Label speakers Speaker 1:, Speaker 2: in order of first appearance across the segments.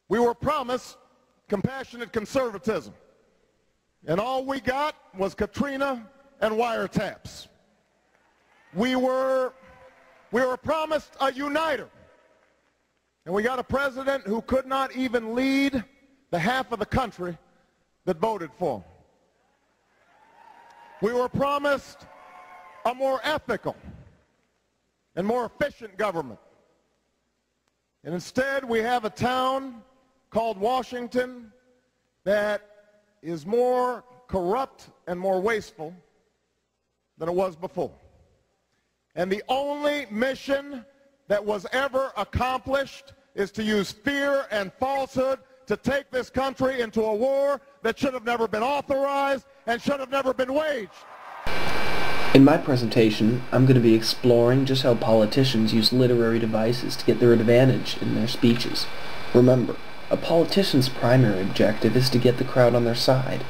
Speaker 1: We were promised compassionate conservatism, and all we got was Katrina and wiretaps. We were promised a uniter, and we got a president who could not even lead the half of the country that voted for him. We were promised a more ethical and more efficient government, and instead we have a town called Washington that is more corrupt and more wasteful than it was before. And the only mission that was ever accomplished is to use fear and falsehood to take this country into a war that should have never been authorized and should have never been waged.
Speaker 2: In my presentation, I'm going to be exploring just how politicians use literary devices to get their advantage in their speeches. Remember, a politician's primary objective is to get the crowd on their side.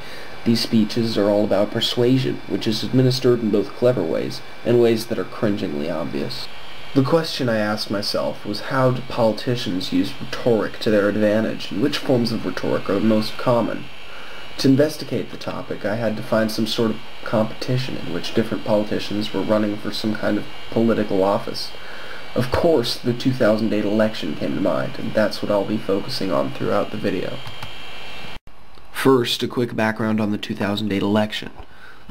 Speaker 2: These speeches are all about persuasion, which is administered in both clever ways and ways that are cringingly obvious. The question I asked myself was, how do politicians use rhetoric to their advantage, and which forms of rhetoric are the most common? To investigate the topic, I had to find some sort of competition in which different politicians were running for some kind of political office. Of course, the 2008 election came to mind, and that's what I'll be focusing on throughout the video. First, a quick background on the 2008 election.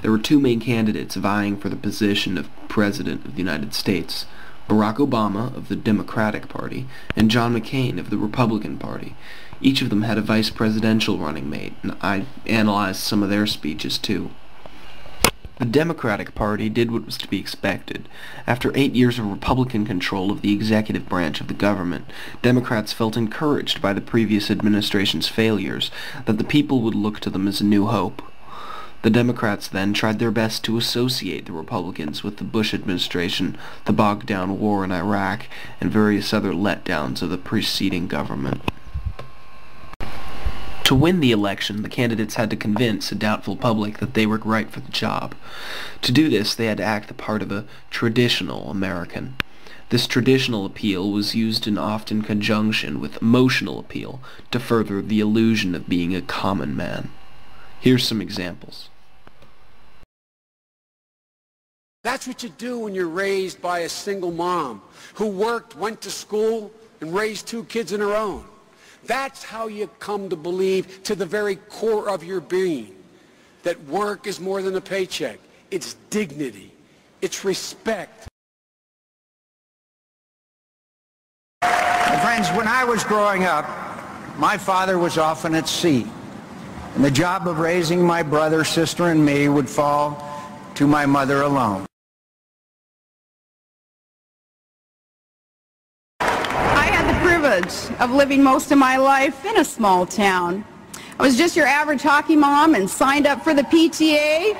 Speaker 2: There were two main candidates vying for the position of President of the United States: Barack Obama of the Democratic Party and John McCain of the Republican Party. Each of them had a vice presidential running mate, and I analyzed some of their speeches too. The Democratic Party did what was to be expected. After 8 years of Republican control of the executive branch of the government, Democrats felt encouraged by the previous administration's failures that the people would look to them as a new hope. The Democrats then tried their best to associate the Republicans with the Bush administration, the bogged-down war in Iraq, and various other letdowns of the preceding government. To win the election, the candidates had to convince a doubtful public that they were right for the job. To do this, they had to act the part of a traditional American. This traditional appeal was used in often conjunction with emotional appeal to further the illusion of being a common man. Here's some examples.
Speaker 3: That's what you do when you're raised by a single mom who worked, went to school, and raised 2 kids of her own. That's how you come to believe to the very core of your being that work is more than a paycheck. It's dignity. It's respect.
Speaker 4: My friends, when I was growing up, my father was often at sea, and the job of raising my brother, sister, and me would fall to my mother alone.
Speaker 5: Of living most of my life in a small town. I was just your average hockey mom and signed up for the PTA.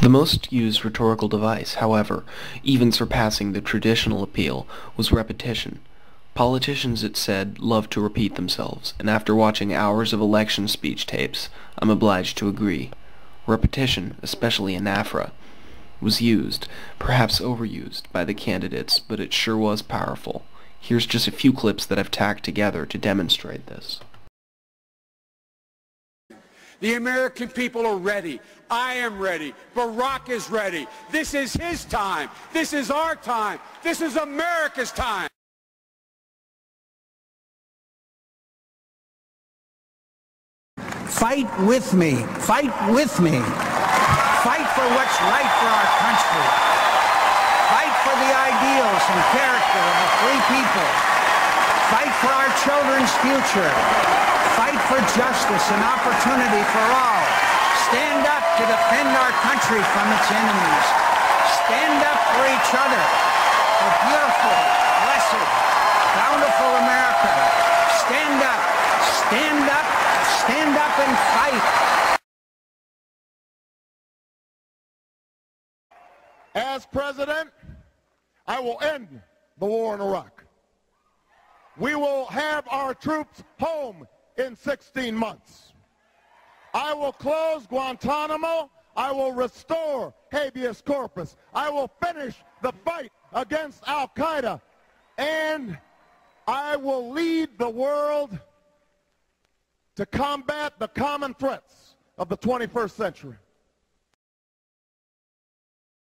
Speaker 2: The most used rhetorical device, however, even surpassing the traditional appeal, was repetition. Politicians, it said, love to repeat themselves, and after watching hours of election speech tapes, I'm obliged to agree. Repetition, especially in AFRA, was used, perhaps overused, by the candidates, but it sure was powerful. Here's just a few clips that I've tacked together to demonstrate this.
Speaker 3: The American people are ready. I am ready. Barack is ready. This is his time. This is our time. This is America's time.
Speaker 4: Fight with me. Fight with me. Fight for what's right for our country. Fight for the ideals and character of a free people. Fight for our children's future. Fight for justice and opportunity for all. Stand up to defend our country from its enemies. Stand up for each other, for beautiful, blessed, bountiful America. Stand up, stand up, stand up and fight.
Speaker 1: As president, I will end the war in Iraq. We will have our troops home in 16 months. I will close Guantanamo. I will restore habeas corpus. I will finish the fight against Al-Qaeda, and I will lead the world to combat the common threats of the 21st century.